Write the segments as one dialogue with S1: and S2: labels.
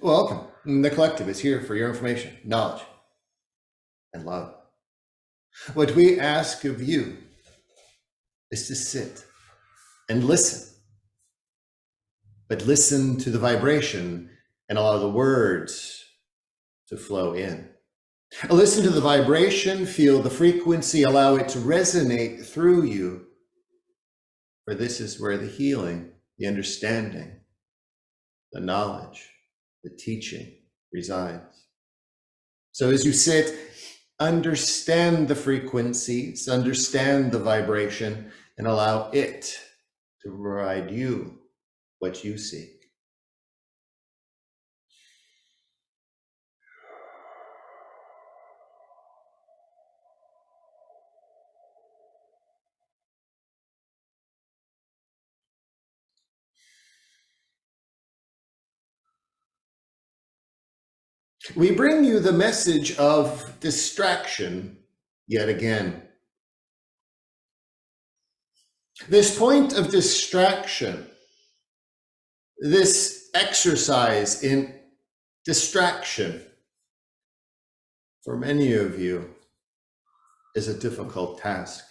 S1: Welcome. The collective is here for your information, knowledge, and love. What we ask of you is to sit and listen, but listen to the vibration and allow the words to flow in. Listen to the vibration, feel the frequency, allow it to resonate through you, for this is where the healing, the understanding, the knowledge, the teaching resides. So as you sit, understand the frequencies, understand the vibration, and allow it to provide you what you seek. We bring you the message of distraction yet again. This point of distraction, this exercise in distraction, for many of you, is a difficult task.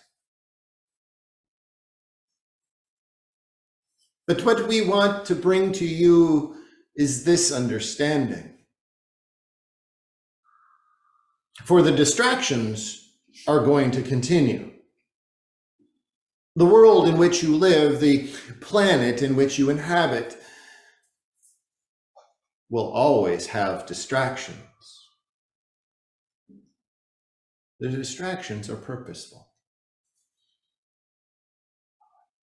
S1: But what we want to bring to you is this understanding. For the distractions are going to continue. The world in which you live, the planet in which you inhabit, will always have distractions. The distractions are purposeful,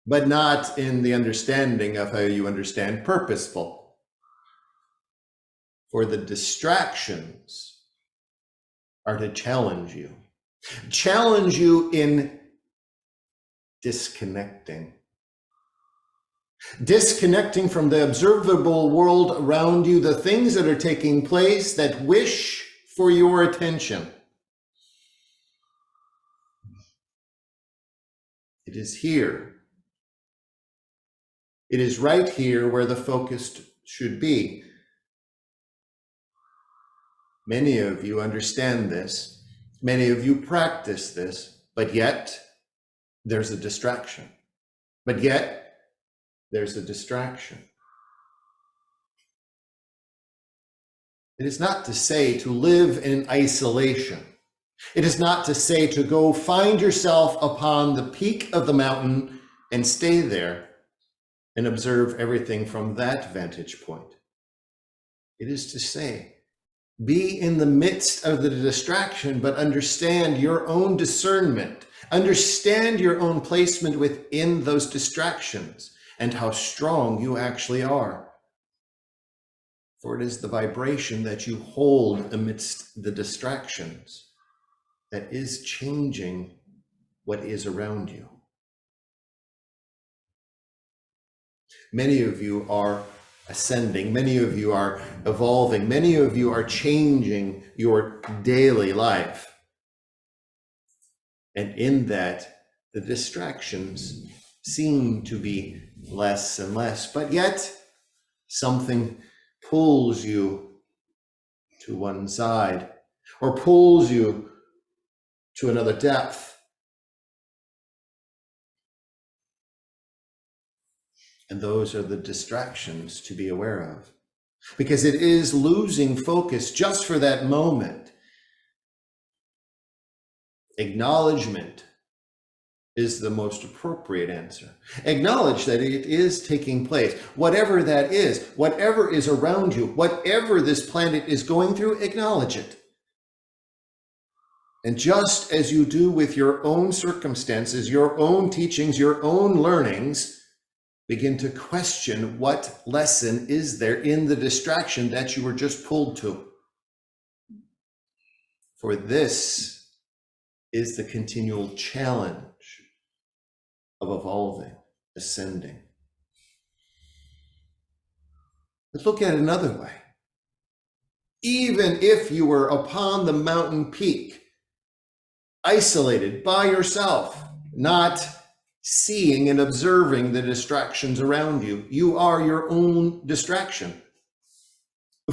S1: but not in the understanding of how you understand purposeful. For the distractions are to challenge you in disconnecting from the observable world around you, the things that are taking place that wish for your attention. It is here. It is right here where the focus should be. Many of you understand this. Many of you practice this, but yet there's a distraction. But yet there's a distraction. It is not to say to live in isolation. It is not to say to go find yourself upon the peak of the mountain and stay there and observe everything from that vantage point. It is to say, be in the midst of the distraction, but understand your own discernment. Understand your own placement within those distractions and how strong you actually are. For it is the vibration that you hold amidst the distractions that is changing what is around you. Many of you are ascending, many of you are evolving, many of you are changing your daily life. And in that, the distractions seem to be less and less, but yet something pulls you to one side or pulls you to another depth. And those are the distractions to be aware of, because it is losing focus just for that moment. Acknowledgement is the most appropriate answer. Acknowledge that it is taking place. Whatever that is, whatever is around you, whatever this planet is going through, acknowledge it. And just as you do with your own circumstances, your own teachings, your own learnings, begin to question what lesson is there in the distraction that you were just pulled to. For this is the continual challenge of evolving, ascending. But look at it another way. Even if you were upon the mountain peak, isolated by yourself, not seeing and observing the distractions around you, you are your own distraction.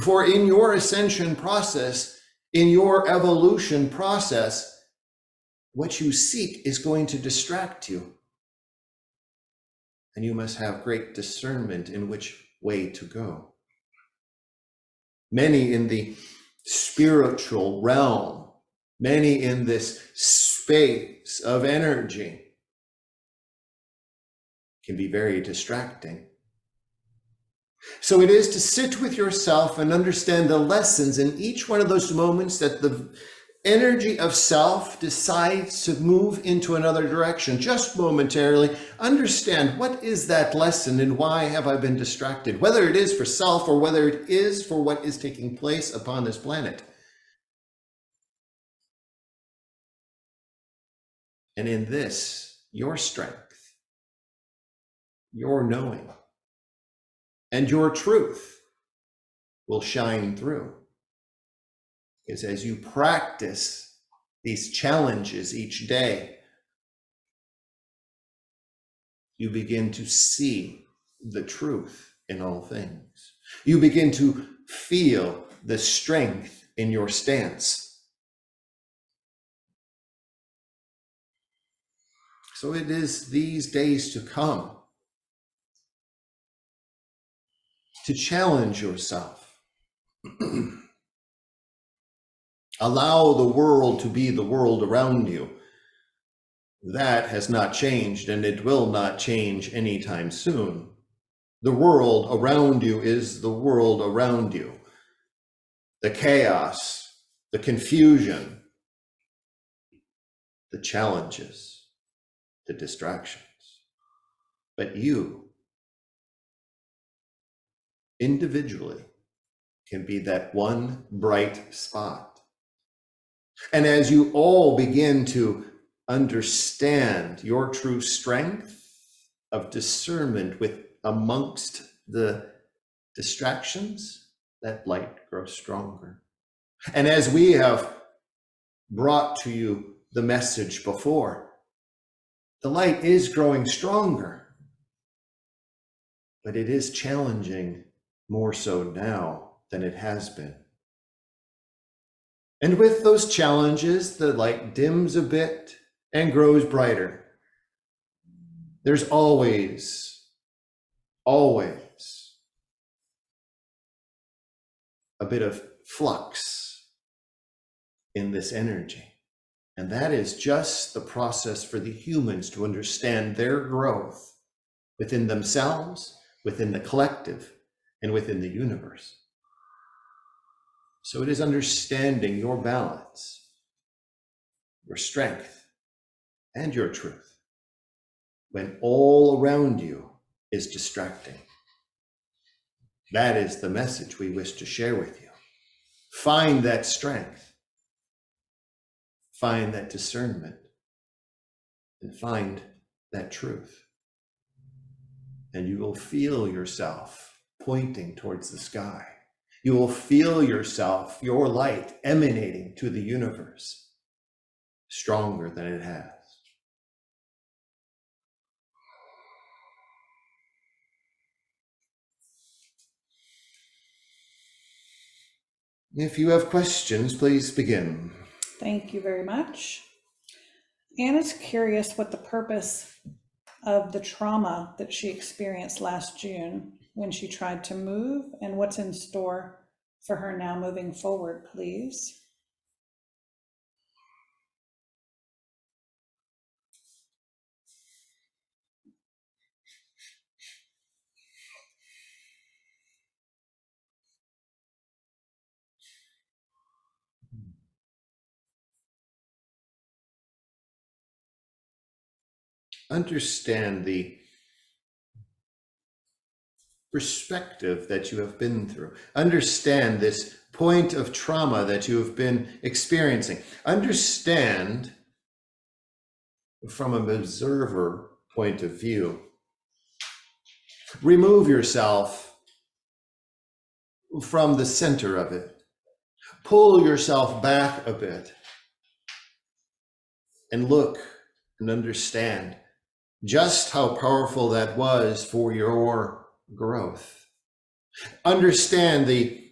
S1: For in your ascension process, in your evolution process, what you seek is going to distract you. And you must have great discernment in which way to go. Many in the spiritual realm, many in this space of energy, can be very distracting. So it is to sit with yourself and understand the lessons in each one of those moments that the energy of self decides to move into another direction, just momentarily. Understand, what is that lesson and why have I been distracted? Whether it is for self or whether it is for what is taking place upon this planet. And in this, your strength, your knowing, and your truth will shine through. Because as you practice these challenges each day, you begin to see the truth in all things. You begin to feel the strength in your stance. So it is these days to come to challenge yourself. Allow the world to be the world around you. That has not changed, and it will not change anytime soon. The world around you is the world around you. The chaos, the confusion, the challenges, the distractions. But you, individually, can be that one bright spot. And as you all begin to understand your true strength of discernment with amongst the distractions, that light grows stronger. And as we have brought to you the message before, the light is growing stronger, but it is challenging more so now than it has been. And with those challenges, the light dims a bit and grows brighter. There's always a bit of flux in this energy. And that is just the process for the humans to understand their growth within themselves, within the collective, and within the universe. So it is understanding your balance, your strength, and your truth when all around you is distracting. That is the message we wish to share with you. Find that strength, find that discernment, and find that truth. And you will feel yourself pointing towards the sky. You will feel yourself, your light emanating to the universe, stronger than it has. If you have questions, please begin.
S2: Thank you very much. Anna's curious what the purpose of the trauma that she experienced last June when she tried to move, and what's in store for her now moving forward, please.
S1: Understand the perspective that you have been through. Understand this point of trauma that you have been experiencing. Understand from an observer point of view. Remove yourself from the center of it. Pull yourself back a bit and look and understand just how powerful that was for your growth. Understand the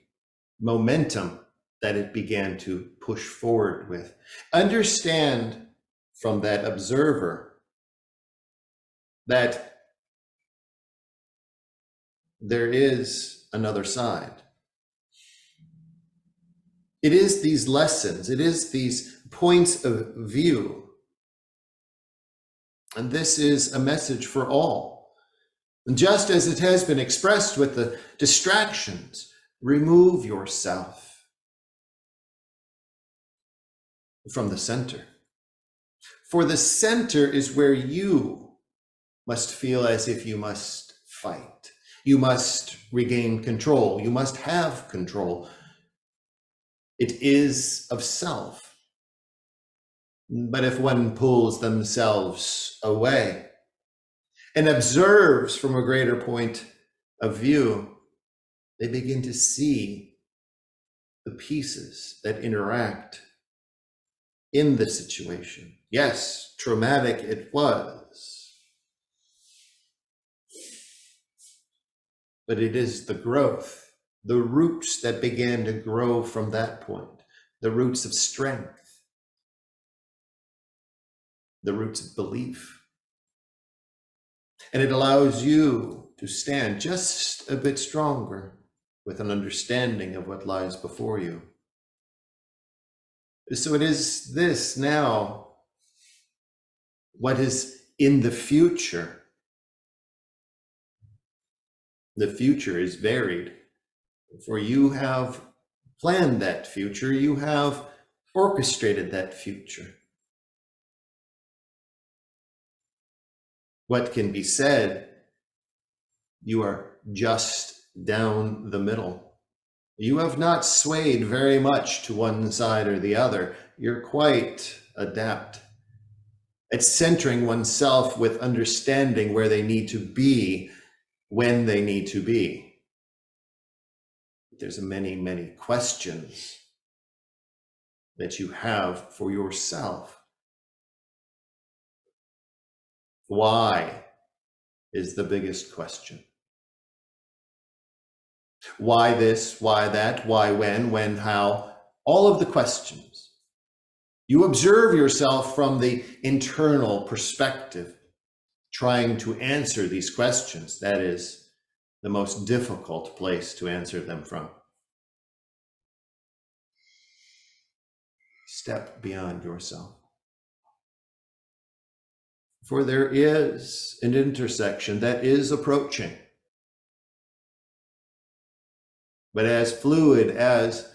S1: momentum that it began to push forward with. Understand from that observer that there is another side. It is these lessons, it is these points of view. And this is a message for all. And just as it has been expressed with the distractions, remove yourself from the center. For the center is where you must feel as if you must fight. You must regain control. You must have control. It is of self. But if one pulls themselves away and observes from a greater point of view, they begin to see the pieces that interact in the situation. Yes, traumatic it was, but it is the growth, the roots that began to grow from that point, the roots of strength, the roots of belief. And it allows you to stand just a bit stronger with an understanding of what lies before you. So it is this now, what is in the future. The future is varied, for you have planned that future, you have orchestrated that future. What can be said, you are just down the middle. You have not swayed very much to one side or the other. You're quite adept at centering oneself with understanding where they need to be, when they need to be. There's many, many questions that you have for yourself. Why is the biggest question. Why this, why that, why when, how, all of the questions. You observe yourself from the internal perspective, trying to answer these questions. That is the most difficult place to answer them from. Step beyond yourself. For there is an intersection that is approaching. But as fluid as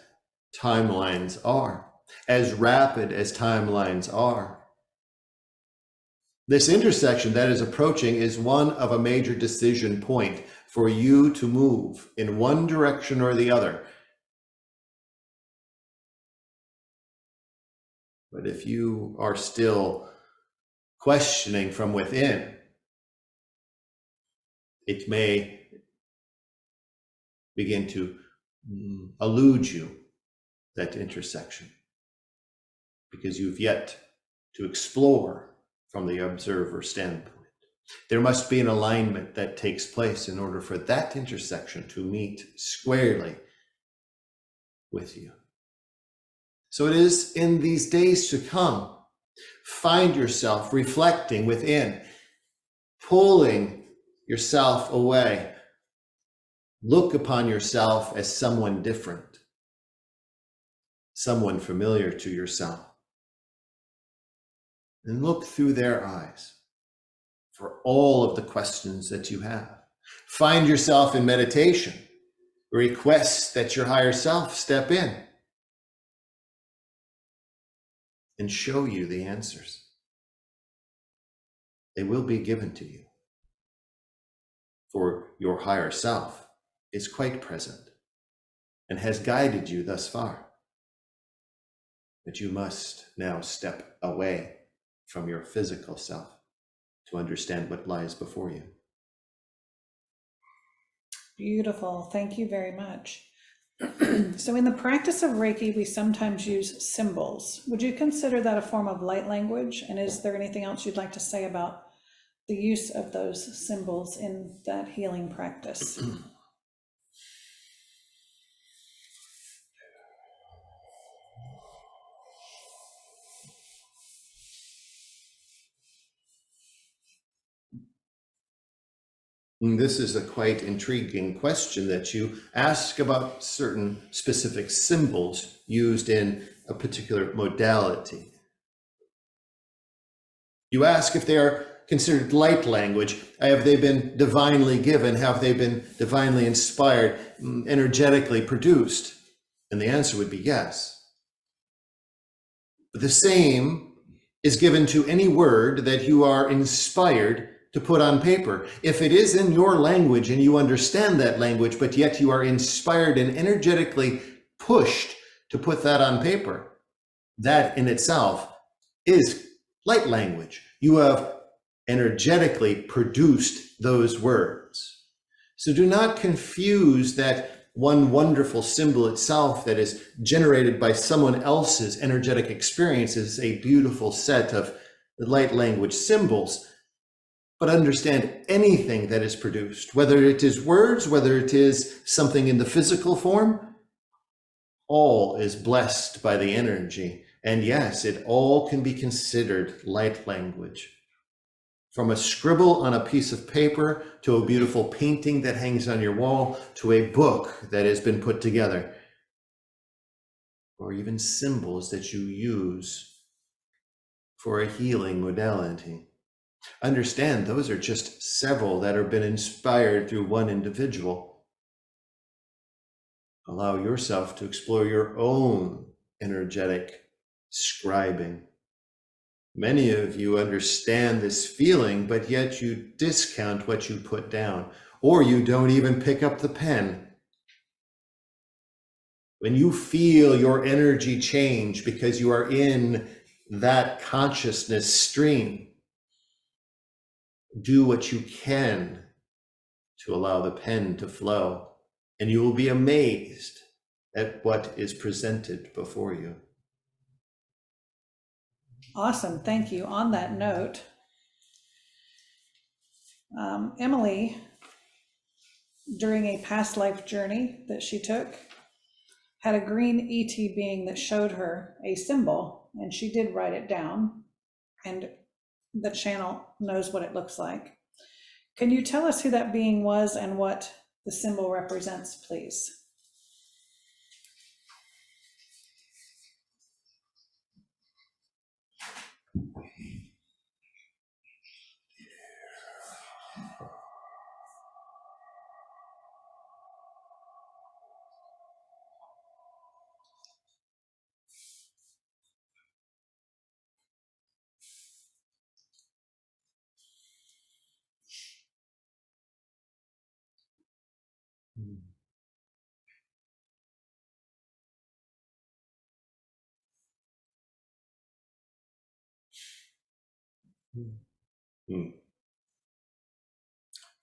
S1: timelines are, as rapid as timelines are, this intersection that is approaching is one of a major decision point for you to move in one direction or the other. But if you are still questioning from within, it may begin to elude you, that intersection, because you've yet to explore from the observer standpoint. There must be an alignment that takes place in order for that intersection to meet squarely with you. So it is in these days to come, find yourself reflecting within, pulling yourself away. Look upon yourself as someone different, someone familiar to yourself, and look through their eyes for all of the questions that you have. Find yourself in meditation. Request that your higher self step in and show you the answers. They will be given to you, for your higher self is quite present and has guided you thus far. But you must now step away from your physical self to understand what lies before you.
S2: Beautiful. Thank you very much. So in the practice of Reiki, we sometimes use symbols. Would you consider that a form of light language? And is there anything else you'd like to say about the use of those symbols in that healing practice?
S1: This is a quite intriguing question that you ask about certain specific symbols used in a particular modality. You ask if they are considered light language. Have they been divinely given? Have they been divinely inspired, energetically produced? And the answer would be yes. But the same is given to any word that you are inspired to put on paper. If it is in your language and you understand that language, but yet you are inspired and energetically pushed to put that on paper, that in itself is light language. You have energetically produced those words. So do not confuse that one wonderful symbol itself that is generated by someone else's energetic experience as a beautiful set of light language symbols. But understand anything that is produced, whether it is words, whether it is something in the physical form, all is blessed by the energy. And yes, it all can be considered light language. From a scribble on a piece of paper, to a beautiful painting that hangs on your wall, to a book that has been put together, or even symbols that you use for a healing modality. Understand, those are just several that have been inspired through one individual. Allow yourself to explore your own energetic scribing. Many of you understand this feeling, but yet you discount what you put down, or you don't even pick up the pen. When you feel your energy change because you are in that consciousness stream, do what you can to allow the pen to flow, and you will be amazed at what is presented before you.
S2: Awesome, thank you. On that note, Emily, during a past life journey that she took, had a green ET being that showed her a symbol, and she did write it down, and the channel knows what it looks like. Can you tell us who that being was and what the symbol represents, please?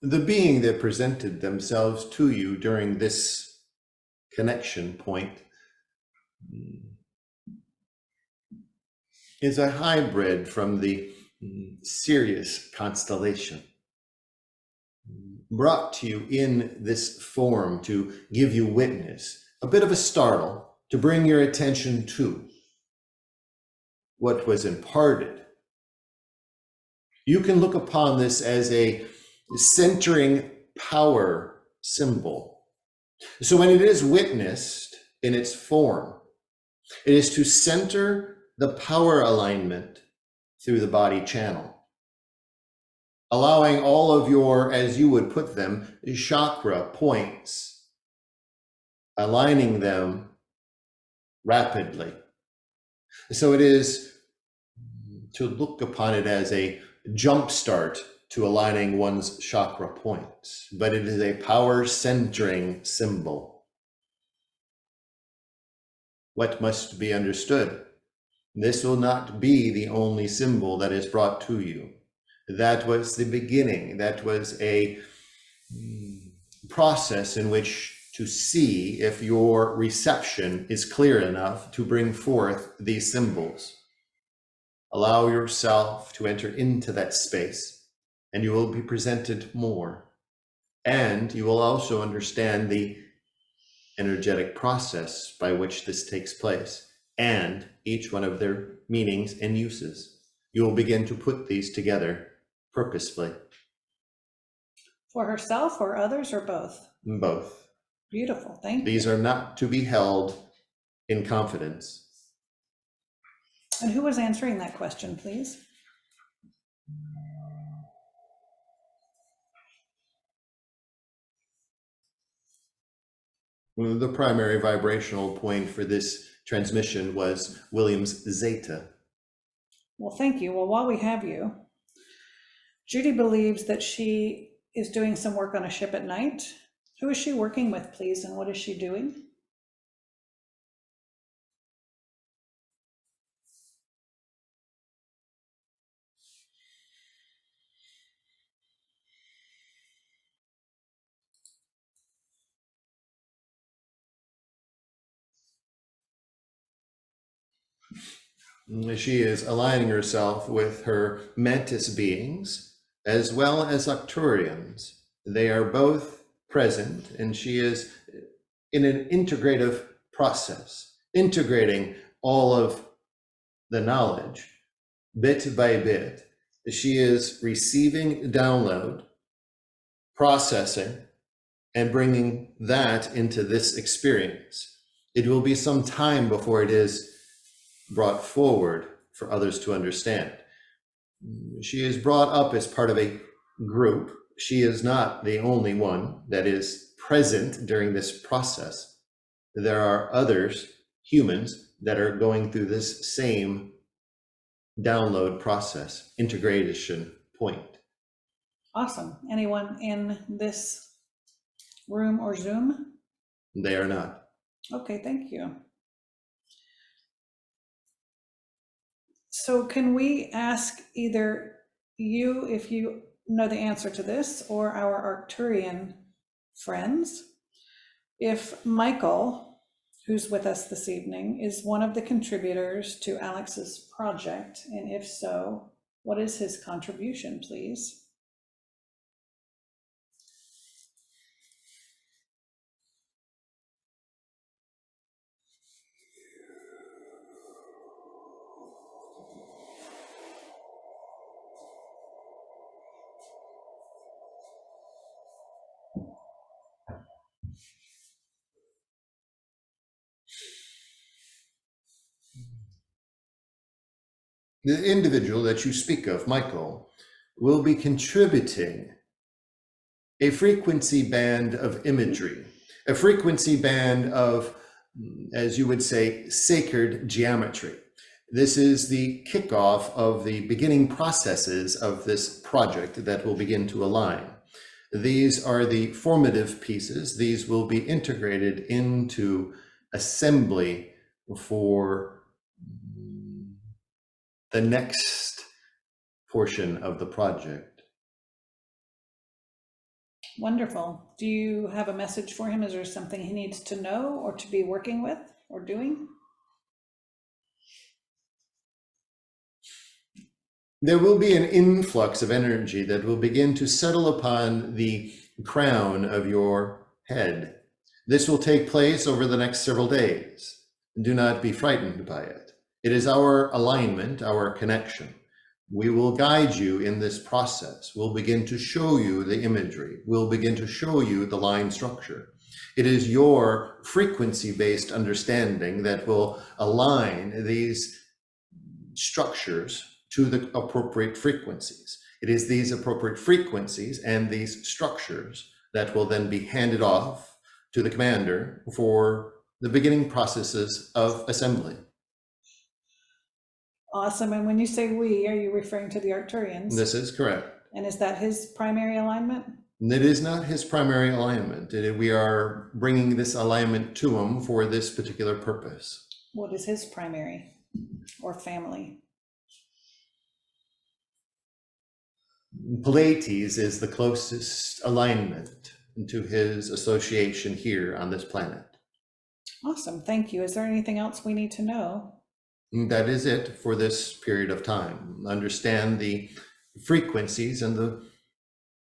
S1: The being that presented themselves to you during this connection point is a hybrid from the Sirius constellation, brought to you in this form to give you witness, a bit of a startle, to bring your attention to what was imparted. You can look upon this as a centering power symbol. So when it is witnessed in its form, it is to center the power alignment through the body channel, allowing all of your, as you would put them, chakra points, aligning them rapidly. So it is to look upon it as a jump start to aligning one's chakra points, but it is a power centering symbol. What must be understood? This will not be the only symbol that is brought to you. That was the beginning. That was a process in which to see if your reception is clear enough to bring forth these symbols. Allow yourself to enter into that space, and you will be presented more. And you will also understand the energetic process by which this takes place, and each one of their meanings and uses. You will begin to put these together purposefully.
S2: For herself or others or both?
S1: Both.
S2: Beautiful, thank you.
S1: These are not to be held in confidence.
S2: And who was answering that question, please?
S1: The primary vibrational point for this transmission was Williams Zeta.
S2: Well, thank you. Well, while we have you, Judy believes that she is doing some work on a ship at night. Who is she working with, please, and what is she doing?
S1: She is aligning herself with her mantis beings as well as Arcturians. They are both present, and she is in an integrative process, integrating all of the knowledge bit by bit. She is receiving download, processing, and bringing that into this experience. It will be some time before it is brought forward for others to understand. She is brought up as part of a group. She is not the only one that is present during this process. There are others, humans, that are going through this same download process, integration point.
S2: Awesome. Anyone in this room or Zoom?
S1: They are not.
S2: Okay, thank you. So can we ask either you, if you know the answer to this, or our Arcturian friends, if Michael, who's with us this evening, is one of the contributors to Alex's project, and if so, what is his contribution, please?
S1: The individual that you speak of, Michael, will be contributing a frequency band of imagery, a frequency band of, as you would say, sacred geometry. This is the kickoff of the beginning processes of this project that will begin to align. These are the formative pieces. These will be integrated into assembly for the next portion of the project.
S2: Wonderful. Do you have a message for him? Is there something he needs to know or to be working with or doing?
S1: There will be an influx of energy that will begin to settle upon the crown of your head. This will take place over the next several days. Do not be frightened by it. It is our alignment, our connection. We will guide you in this process. We'll begin to show you the imagery. We'll begin to show you the line structure. It is your frequency-based understanding that will align these structures to the appropriate frequencies. It is these appropriate frequencies and these structures that will then be handed off to the commander for the beginning processes of assembly.
S2: Awesome. And when you say we, are you referring to the Arcturians?
S1: This is correct.
S2: And is that his primary alignment?
S1: It is not his primary alignment. We are bringing this alignment to him for this particular purpose.
S2: What is his primary or family?
S1: Pleiades is the closest alignment to his association here on this planet.
S2: Awesome. Thank you. Is there anything else we need to know?
S1: That is it for this period of time. Understand the frequencies and the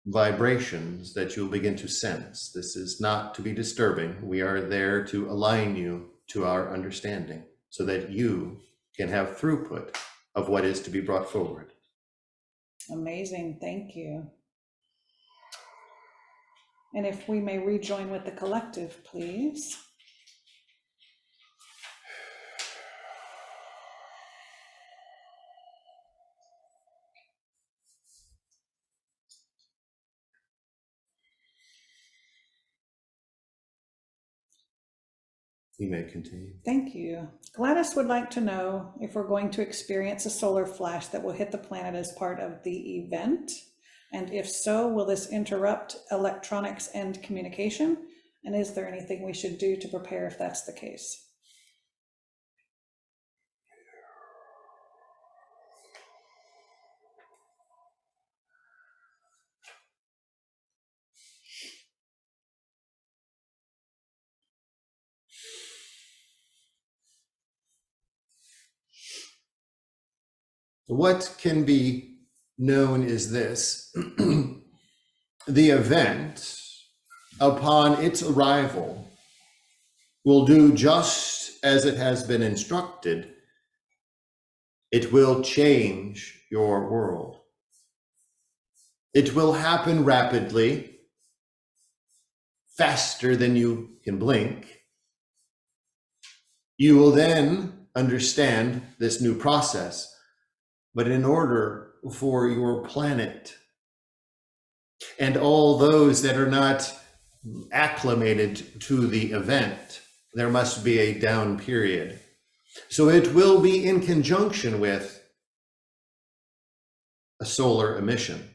S1: vibrations that you'll begin to sense. This is not to be disturbing. We are there to align you to our understanding so that you can have throughput of what is to be brought forward.
S2: Amazing. Thank you. And if we may rejoin with the collective, please.
S1: You may continue.
S2: Thank you. Gladys would like to know if we're going to experience a solar flash that will hit the planet as part of the event. And if so, will this interrupt electronics and communication? And is there anything we should do to prepare if that's the case?
S1: What can be known is this. The event, upon its arrival, will do just as it has been instructed. It will change your world. It will happen rapidly, faster than you can blink. You will then understand this new process. But in order for your planet and all those that are not acclimated to the event, there must be a down period. So it will be in conjunction with a solar emission.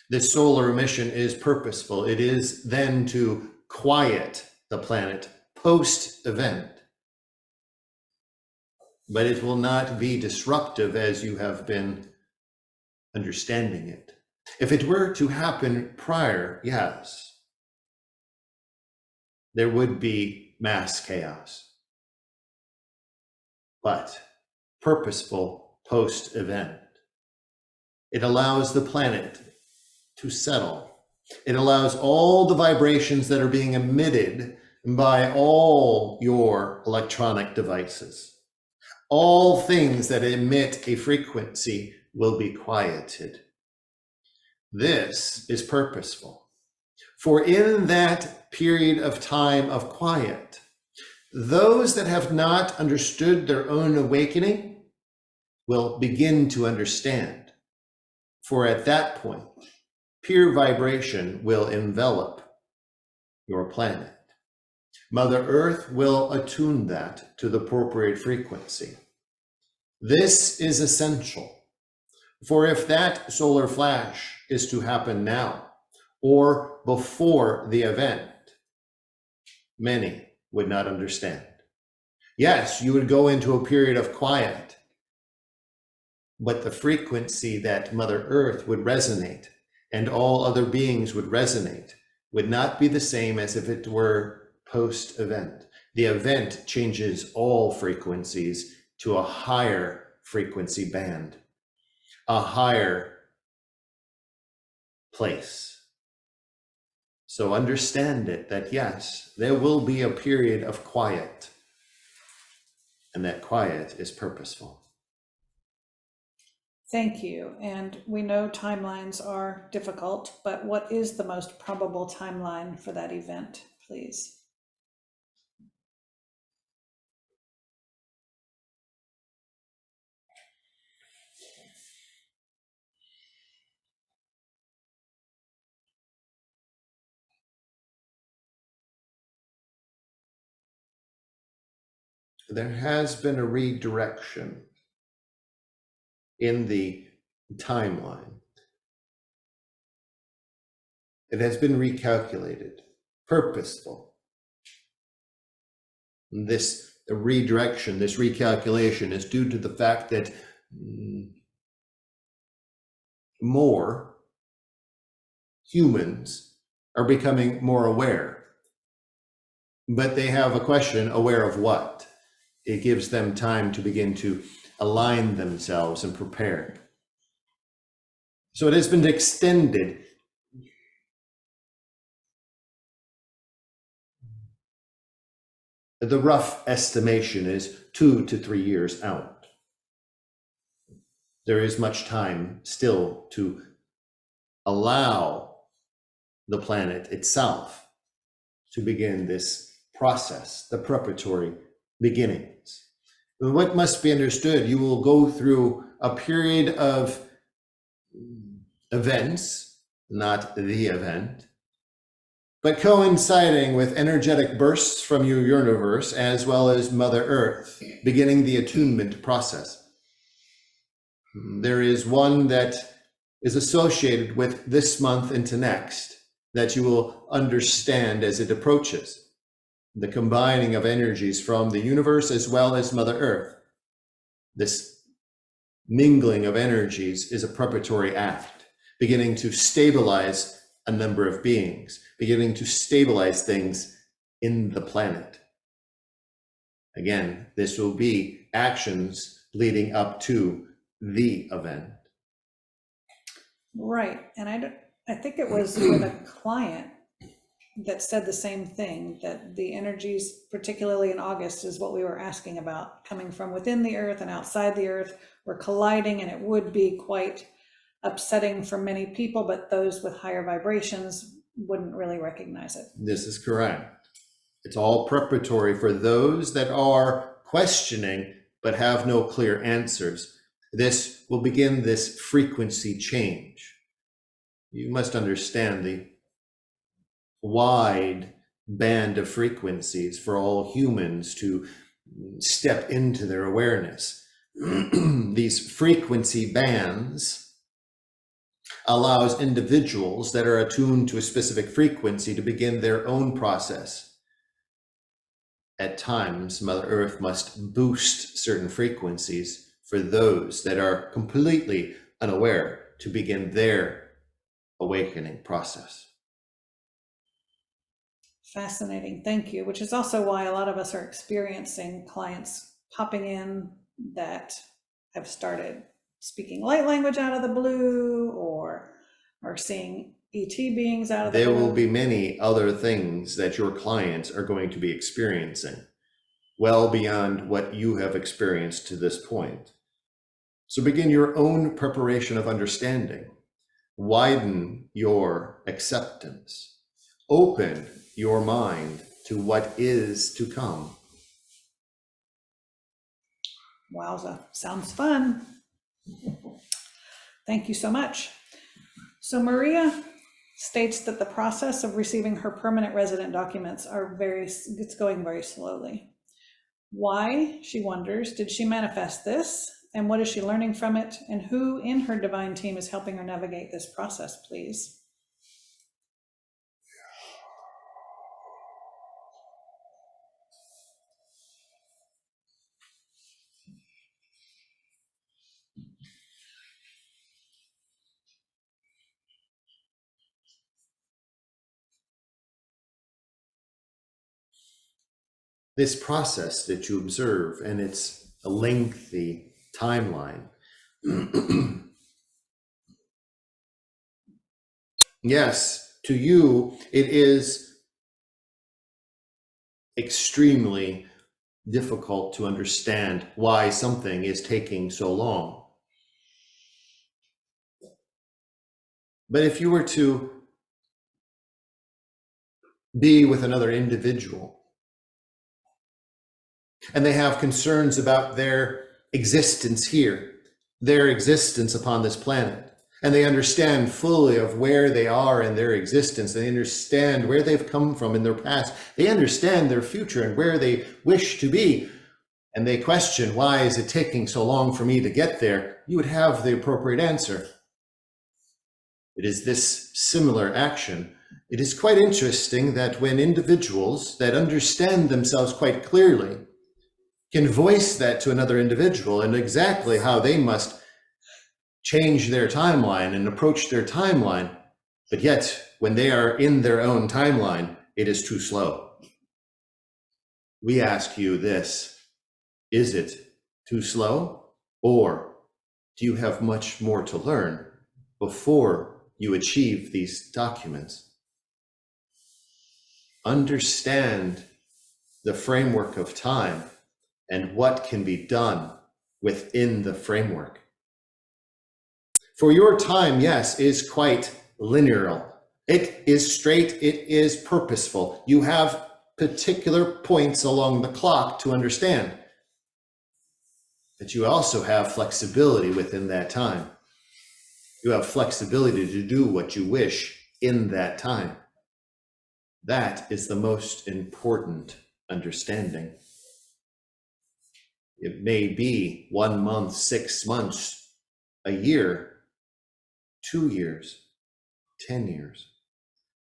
S1: This solar emission is purposeful. It is then to quiet the planet post-event. But it will not be disruptive as you have been understanding it. If it were to happen prior, yes, there would be mass chaos. But purposeful post-event. It allows the planet to settle. It allows all the vibrations that are being emitted by all your electronic devices. All things that emit a frequency will be quieted. This is purposeful. For in that period of time of quiet, those that have not understood their own awakening will begin to understand. For at that point, pure vibration will envelop your planet. Mother Earth will attune that to the appropriate frequency. This is essential. For if that solar flash is to happen now or before the event, many would not understand. Yes, you would go into a period of quiet, but the frequency that Mother Earth would resonate and all other beings would resonate would not be the same as if it were post-event. The event changes all frequencies to a higher frequency band, a higher place. So understand it that yes, there will be a period of quiet, and that quiet is purposeful.
S2: Thank you. And we know timelines are difficult, but what is the most probable timeline for that event, please?
S1: There has been a redirection in the timeline. It has been recalculated, purposeful. This redirection, this recalculation is due to the fact that more humans are becoming more aware. But they have a question, aware of what? It gives them time to begin to align themselves and prepare. So it has been extended. The rough estimation is 2 to 3 years out. There is much time still to allow the planet itself to begin this process, the preparatory beginnings. What must be understood, you will go through a period of events, not the event, but coinciding with energetic bursts from your universe as well as Mother Earth, beginning the attunement process. There is one that is associated with this month into next that you will understand as it approaches. The combining of energies from the universe as well as Mother Earth. This mingling of energies is a preparatory act, beginning to stabilize a number of beings, beginning to stabilize things in the planet. Again, this will be actions leading up to the event.
S2: Right. And I think it was with a client that said the same thing, that the energies, particularly in August, is what we were asking about, coming from within the earth and outside the earth, were colliding, and it would be quite upsetting for many people, but those with higher vibrations wouldn't really recognize it.
S1: This is correct. It's all preparatory for those that are questioning but have no clear answers. This will begin this frequency change. You must understand the wide band of frequencies for all humans to step into their awareness. These frequency bands allows individuals that are attuned to a specific frequency to begin their own process. At times, Mother Earth must boost certain frequencies for those that are completely unaware to begin their awakening process.
S2: Fascinating, thank you, which is also why a lot of us are experiencing clients popping in that have started speaking light language out of the blue, or seeing ET beings out of the blue.
S1: There will be many other things that your clients are going to be experiencing, well beyond what you have experienced to this point. So begin your own preparation of understanding. Widen your acceptance. Open your mind to what is to come.
S2: Wowza, sounds fun. Thank you so much. So Maria states that the process of receiving her permanent resident documents it's going very slowly. Why, she wonders, did she manifest this? And what is she learning from it? And who in her divine team is helping her navigate this process, please?
S1: This process that you observe, and it's a lengthy timeline. Yes, to you, it is extremely difficult to understand why something is taking so long. But if you were to be with another individual, and they have concerns about their existence here, their existence upon this planet, and they understand fully of where they are in their existence, they understand where they've come from in their past, they understand their future and where they wish to be, and they question, why is it taking so long for me to get there? You would have the appropriate answer. It is this similar action. It is quite interesting that when individuals that understand themselves quite clearly can voice that to another individual and exactly how they must change their timeline and approach their timeline, but yet when they are in their own timeline, it is too slow. We ask you this: is it too slow, or do you have much more to learn before you achieve these documents? Understand the framework of time and what can be done within the framework. For your time, yes, is quite linear. It is straight, it is purposeful. You have particular points along the clock to understand. But you also have flexibility within that time. You have flexibility to do what you wish in that time. That is the most important understanding. It may be 1 month, 6 months, a year, 2 years, 10 years.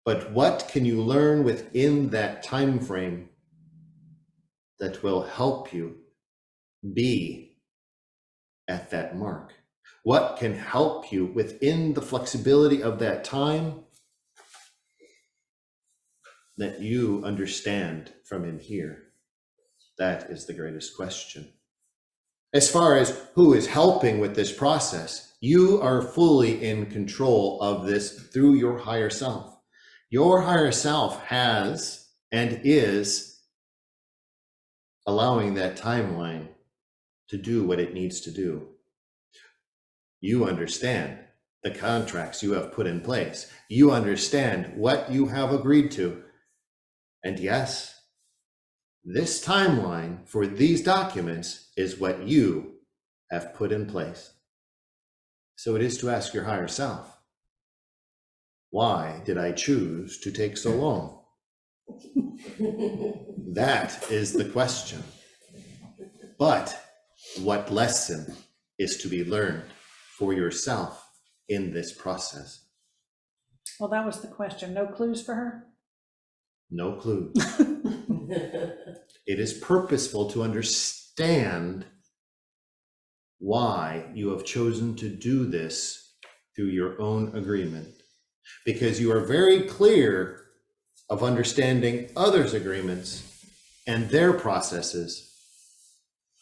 S1: But what can you learn within that time frame that will help you be at that mark? What can help you within the flexibility of that time that you understand from in here? That is the greatest question. As far as who is helping with this process, you are fully in control of this through your higher self. Your higher self has and is allowing that timeline to do what it needs to do. You understand the contracts you have put in place. You understand what you have agreed to. And yes, this timeline for these documents is what you have put in place. So it is to ask your higher self, why did I choose to take so long? That is the question. But what lesson is to be learned for yourself in this process?
S2: Well, that was the question. No clues for her?
S1: No clues. It is purposeful to understand why you have chosen to do this through your own agreement, because you are very clear of understanding others' agreements and their processes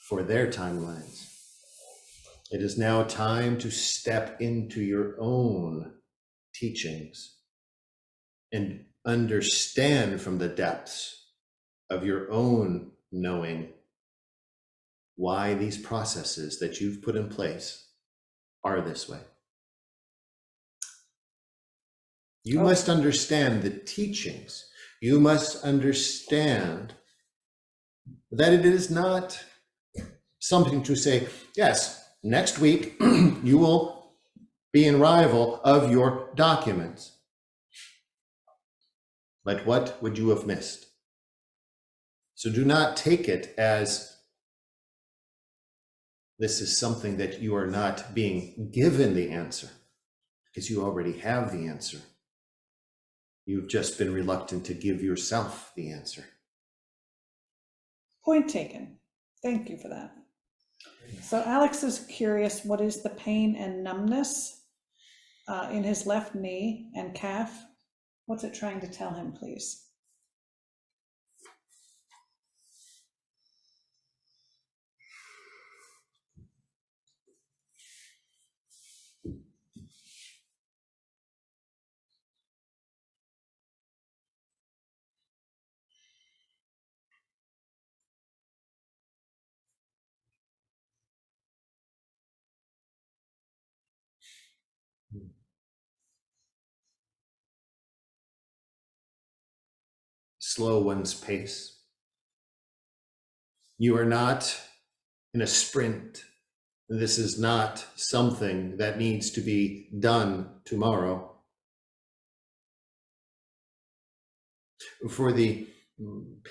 S1: for their timelines. It is now time to step into your own teachings and understand from the depths of your own knowing why these processes that you've put in place are this way. You must understand the teachings. You must understand that it is not something to say, yes, next week you will be in arrival of your documents. But what would you have missed? So do not take it as this is something that you are not being given the answer, because you already have the answer. You've just been reluctant to give yourself the answer.
S2: Point taken. Thank you for that. So Alex is curious, what is the pain and numbness in his left knee and calf? What's it trying to tell him, please?
S1: Slow one's pace. You are not in a sprint. This is not something that needs to be done tomorrow. For the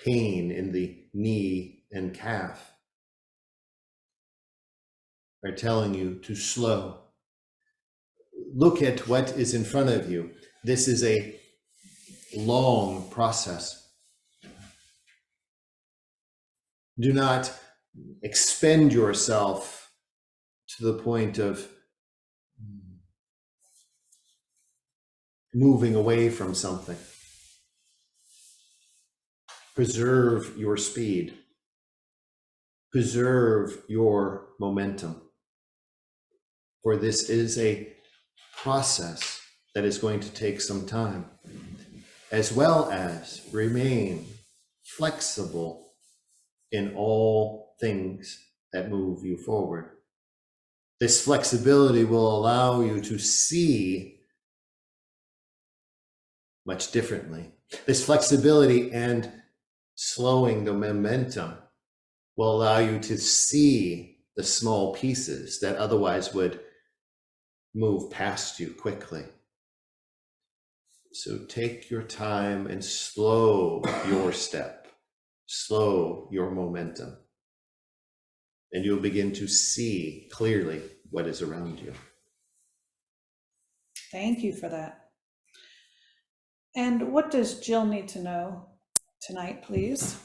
S1: pain in the knee and calf are telling you to slow. Look at what is in front of you. This is a long process. Do not expend yourself to the point of moving away from something. Preserve your speed. Preserve your momentum. For this is a process that is going to take some time, as well as remain flexible in all things that move you forward. This flexibility will allow you to see much differently. This flexibility and slowing the momentum will allow you to see the small pieces that otherwise would move past you quickly. So take your time and slow your step, slow your momentum, and you'll begin to see clearly what is around you.
S2: Thank you for that. And what does Jill need to know tonight, please?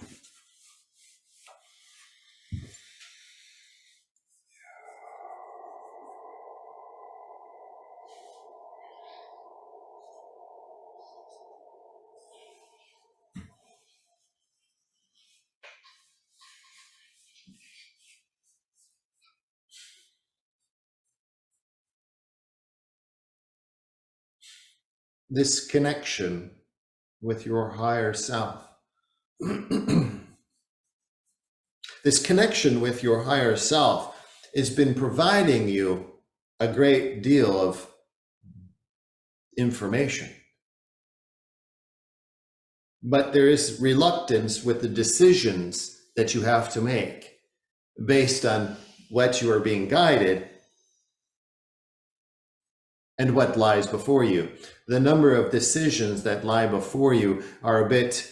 S1: This connection with your higher self. This connection with your higher self has been providing you a great deal of information. But there is reluctance with the decisions that you have to make based on what you are being guided and what lies before you. The number of decisions that lie before you are a bit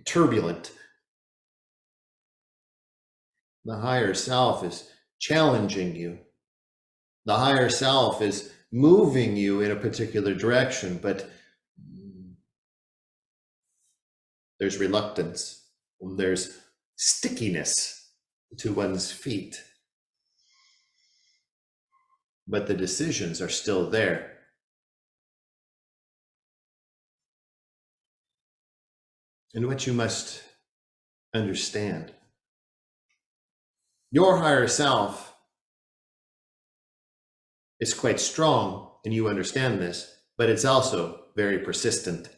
S1: turbulent. The higher self is challenging you. The higher self is moving you in a particular direction, but there's reluctance. There's stickiness to one's feet. But the decisions are still there. And what you must understand, your higher self is quite strong, and you understand this, but it's also very persistent.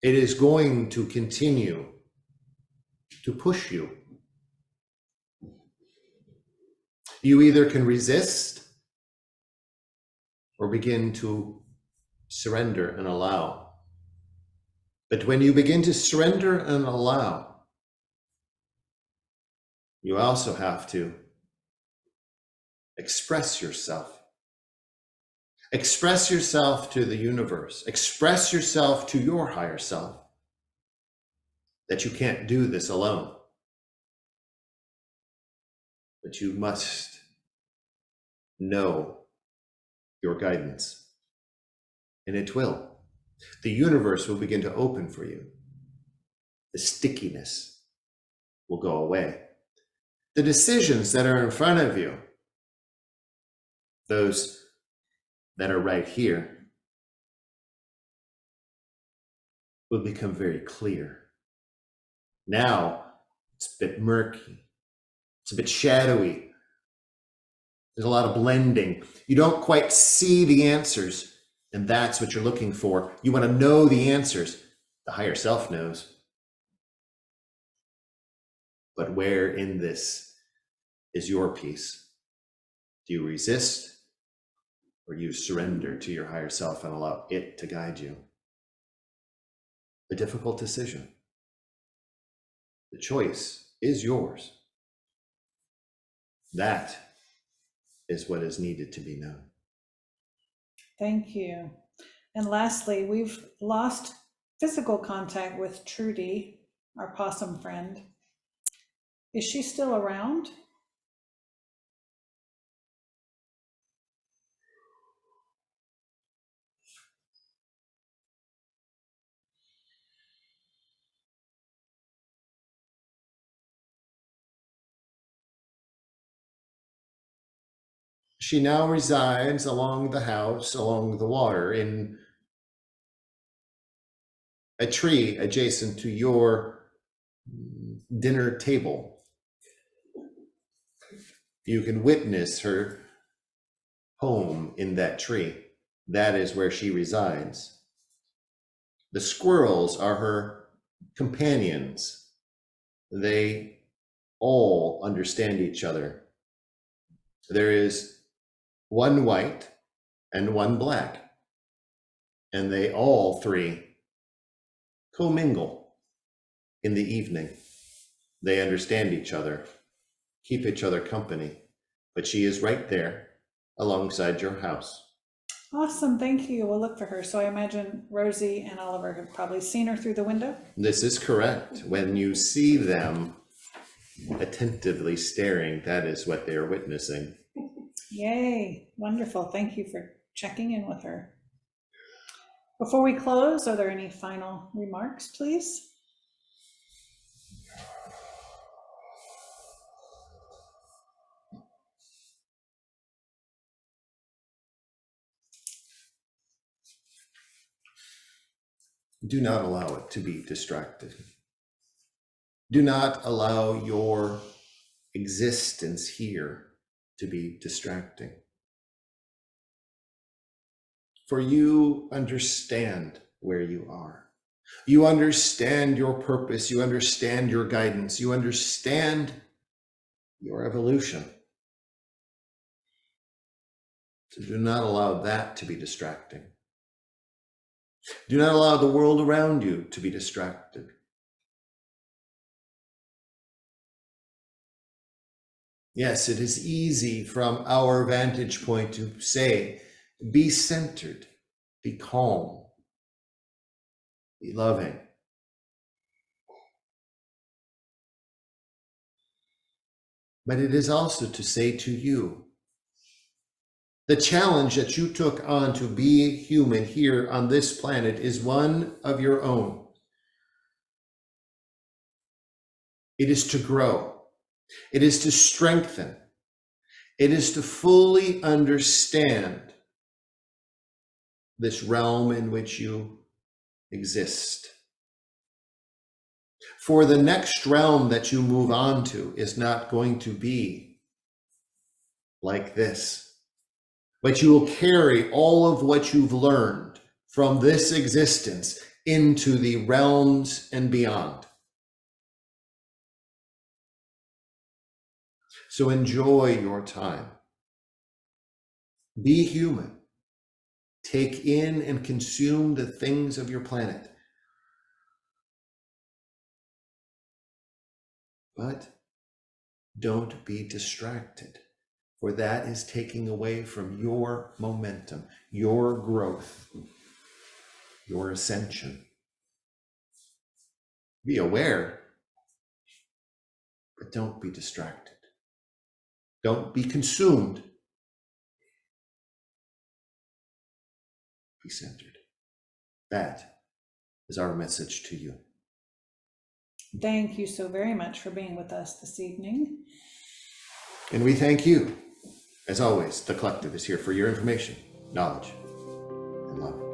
S1: It is going to continue to push you. You either can resist or begin to surrender and allow. But when you begin to surrender and allow, you also have to express yourself. Express yourself to the universe. Express yourself to your higher self that you can't do this alone. But you must know your guidance. And it will. The universe will begin to open for you. The stickiness will go away. The decisions that are in front of you, those that are right here, will become very clear. Now, it's a bit murky. It's a bit shadowy. There's a lot of blending. You don't quite see the answers, and that's what you're looking for. You want to know the answers. The higher self knows. But where in this is your peace? Do you resist, or you surrender to your higher self and allow it to guide you? A difficult decision. The choice is yours. That is what is needed to be known.
S2: Thank you. And lastly, we've lost physical contact with Trudy, our possum friend. Is she still around?
S1: She now resides along the house, along the water, in a tree adjacent to your dinner table. You can witness her home in that tree. That is where she resides. The squirrels are her companions. They all understand each other. There is one white and one black. and they all three commingle in the evening. They understand each other, keep each other company, but she is right there alongside your house.
S2: Awesome, thank you. We'll look for her. So I imagine Rosie and Oliver have probably seen her through the window.
S1: This is correct. When you see them attentively staring, that is what they are witnessing.
S2: Yay, wonderful. Thank you for checking in with her. Before we close, are there any final remarks, please?
S1: Do not allow it to be distracted. Do not allow your existence here to be distracting. For you understand where you are. You understand your purpose. You understand your guidance. You understand your evolution. So do not allow that to be distracting. Do not allow the world around you to be distracted. Yes, it is easy from our vantage point to say, be centered, be calm, be loving. But it is also to say to you, the challenge that you took on to be human here on this planet is one of your own. It is to grow. It is to strengthen. It is to fully understand this realm in which you exist. For the next realm that you move on to is not going to be like this. But you will carry all of what you've learned from this existence into the realms and beyond. So enjoy your time. Be human. Take in and consume the things of your planet. But don't be distracted. For that is taking away from your momentum, your growth, your ascension. Be aware, but don't be distracted. Don't be consumed. Be centered. That is our message to you.
S2: Thank you so very much for being with us this evening.
S1: And we thank you. As always, the collective is here for your information, knowledge, and love.